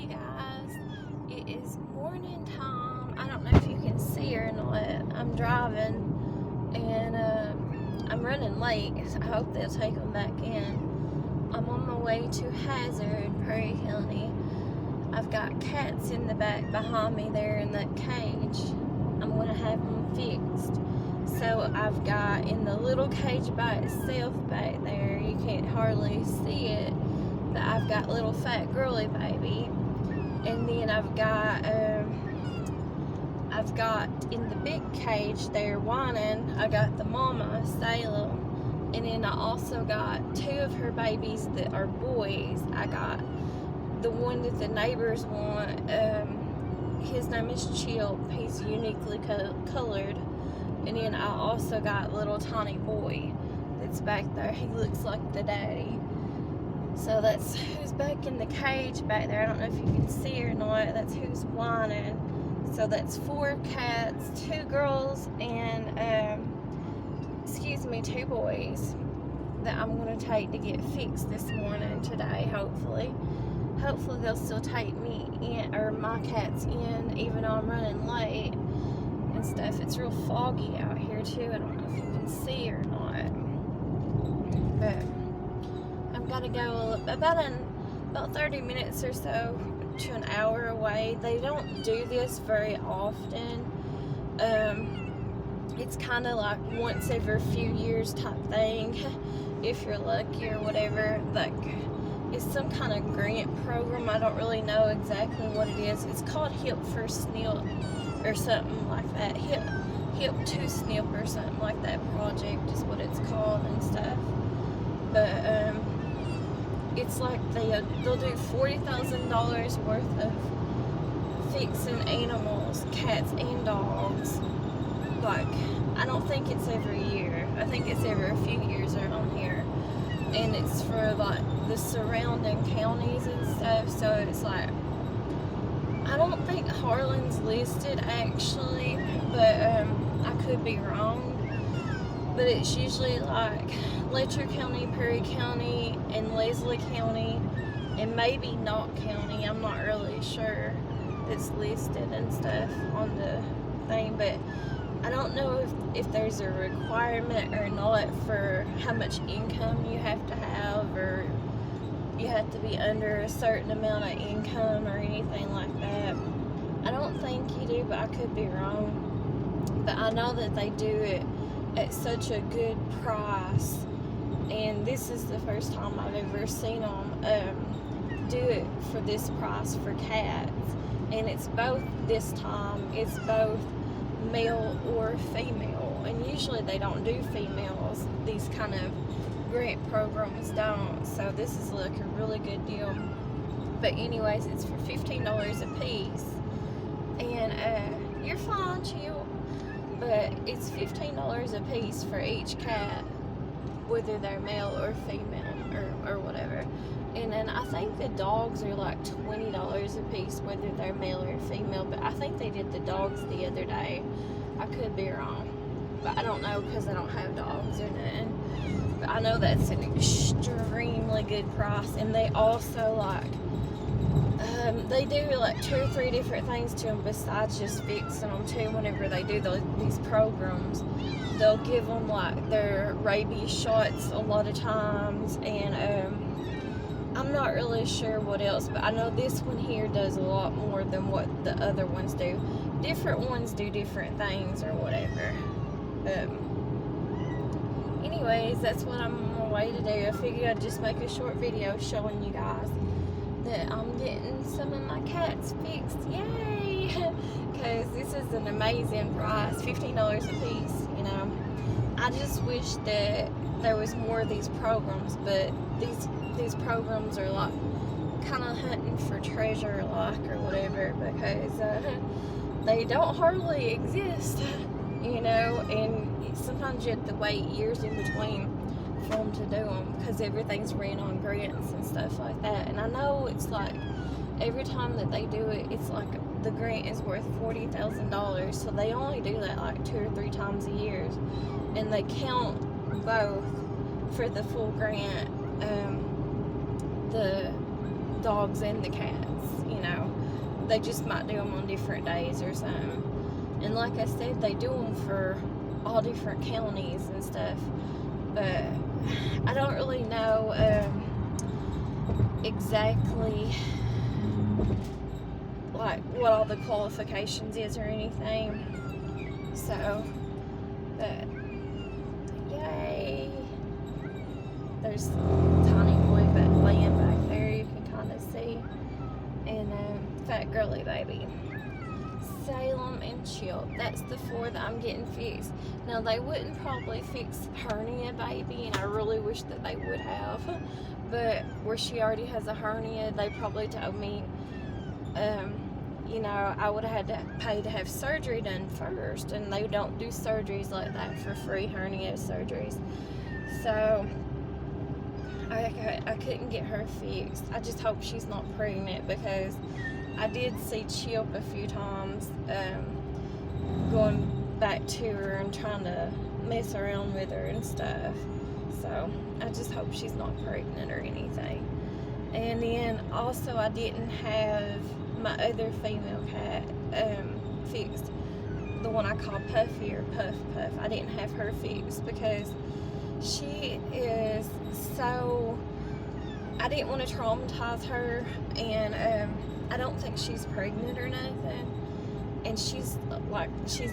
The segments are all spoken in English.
Hey guys, it is morning time. I don't know if you can see or not. I'm driving and I'm running late. I hope they'll take them back in. I'm on my way to Hazard, Perry County. I've got cats in the back behind me there in that cage. I'm going to have them fixed. So I've got in the little cage by itself back there, you can't hardly see it, but I've got little fat girly baby. And then I've got in the big cage there whining, I got the mama, Salem, and then I also got two of her babies that are boys. I got the one that the neighbors want, his name is Chilp, he's uniquely colored, and then I also got little tiny boy that's back there, he looks like the daddy. So that's who's back in the cage back there. I don't know if you can see or not. That's who's whining. So that's 4 cats, 2 girls, and 2 boys that I'm going to take to get fixed this morning today, hopefully. Hopefully they'll still take me in, or my cats in, even though I'm running late and stuff. It's real foggy out here too. I don't know if you can see or not. But I've got to go about 30 minutes or so to an hour away. They don't do this very often. It's kind of like once every few years type thing, if you're lucky or whatever. Like, it's some kind of grant program. I don't really know exactly what it is. It's called Hip for SNP or something like that. Hip to SNP or something like that project is what it's called and stuff. But it's like they'll do $40,000 worth of fixing animals, cats and dogs. Like, I don't think it's every year. I think it's every a few years around here. And it's for like the surrounding counties and stuff. So it's like, I don't think Harlan's listed actually, but I could be wrong. But it's usually like Letcher County, Perry County, and Leslie County, and maybe Knott County. I'm not really sure. It's listed and stuff on the thing, but I don't know if there's a requirement or not for how much income you have to have, or you have to be under a certain amount of income or anything like that. I don't think you do, but I could be wrong. But I know that they do it at such a good price, and this is the first time I've ever seen them do it for this price for cats. And it's both this time, it's both male or female, and usually they don't do females. These kind of grant programs don't, so this is like a really good deal. But anyways, it's for $15 a piece, and you're fine, chill. But it's $15 a piece for each cat, whether they're male or female or whatever. And then I think the dogs are like $20 a piece, whether they're male or female. But I think they did the dogs the other day. I could be wrong, but I don't know because I don't have dogs or nothing. But I know that's an extremely good price. And they also like, they do like 2 or 3 different things to them besides just fixing them too. Whenever they do these programs, they'll give them like their rabies shots a lot of times, and I'm not really sure what else, but I know this one here does a lot more than what the other ones do. Different ones do different things or whatever. Anyways, that's what I'm on my way to do. I figured I'd just make a short video showing you guys that I'm getting some of my cats fixed. Yay! Because this is an amazing price, $15 a piece, you know. I just wish that there was more of these programs, but these programs are like kind of hunting for treasure like or whatever, because they don't hardly exist, you know, and sometimes you have to wait years in between for them to do them because everything's ran on grants and stuff like that. And I know it's like every time that they do it, it's like the grant is worth $40,000, so they only do that like 2 or 3 times a year, and they count both for the full grant, the dogs and the cats, you know. They just might do them on different days or something. And like I said, they do them for all different counties and stuff. But I don't really know exactly like what all the qualifications is or anything. So, but yay! There's Tiny Boy laying back there, you can kind of see, and Fat Girly Baby. Salem and Chilp. That's the 4 that I'm getting fixed. Now they wouldn't probably fix Hernia Baby, and I really wish that they would have. But where she already has a hernia, they probably told me, you know, I would have had to pay to have surgery done first, and they don't do surgeries like that for free, hernia surgeries. So I couldn't get her fixed. I just hope she's not pregnant, because I did see Chilp a few times going back to her and trying to mess around with her and stuff. So I just hope she's not pregnant or anything. And then also I didn't have my other female cat fixed. The one I call Puffy or Puff Puff. I didn't have her fixed because she is so... I didn't want to traumatize her, and I don't think she's pregnant or nothing. And she's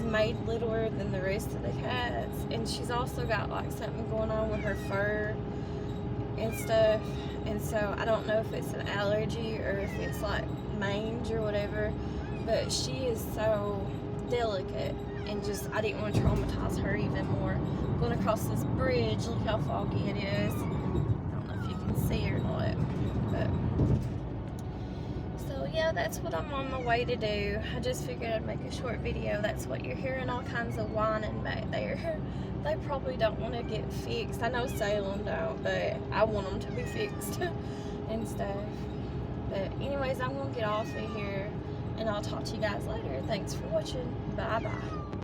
made littler than the rest of the cats, and she's also got like something going on with her fur and stuff. And so I don't know if it's an allergy or if it's like mange or whatever, but she is so delicate, and just I didn't want to traumatize her even more. Going across this bridge, look how foggy it is. I don't know if you can see or not, but so yeah, that's what I'm on my way to do. I just figured I'd make a short video. That's what you're hearing, all kinds of whining back there. They probably don't want to get fixed. I know Salem don't, but I want them to be fixed and stuff. But anyways, I'm going to get off of here, and I'll talk to you guys later. Thanks for watching. Bye-bye.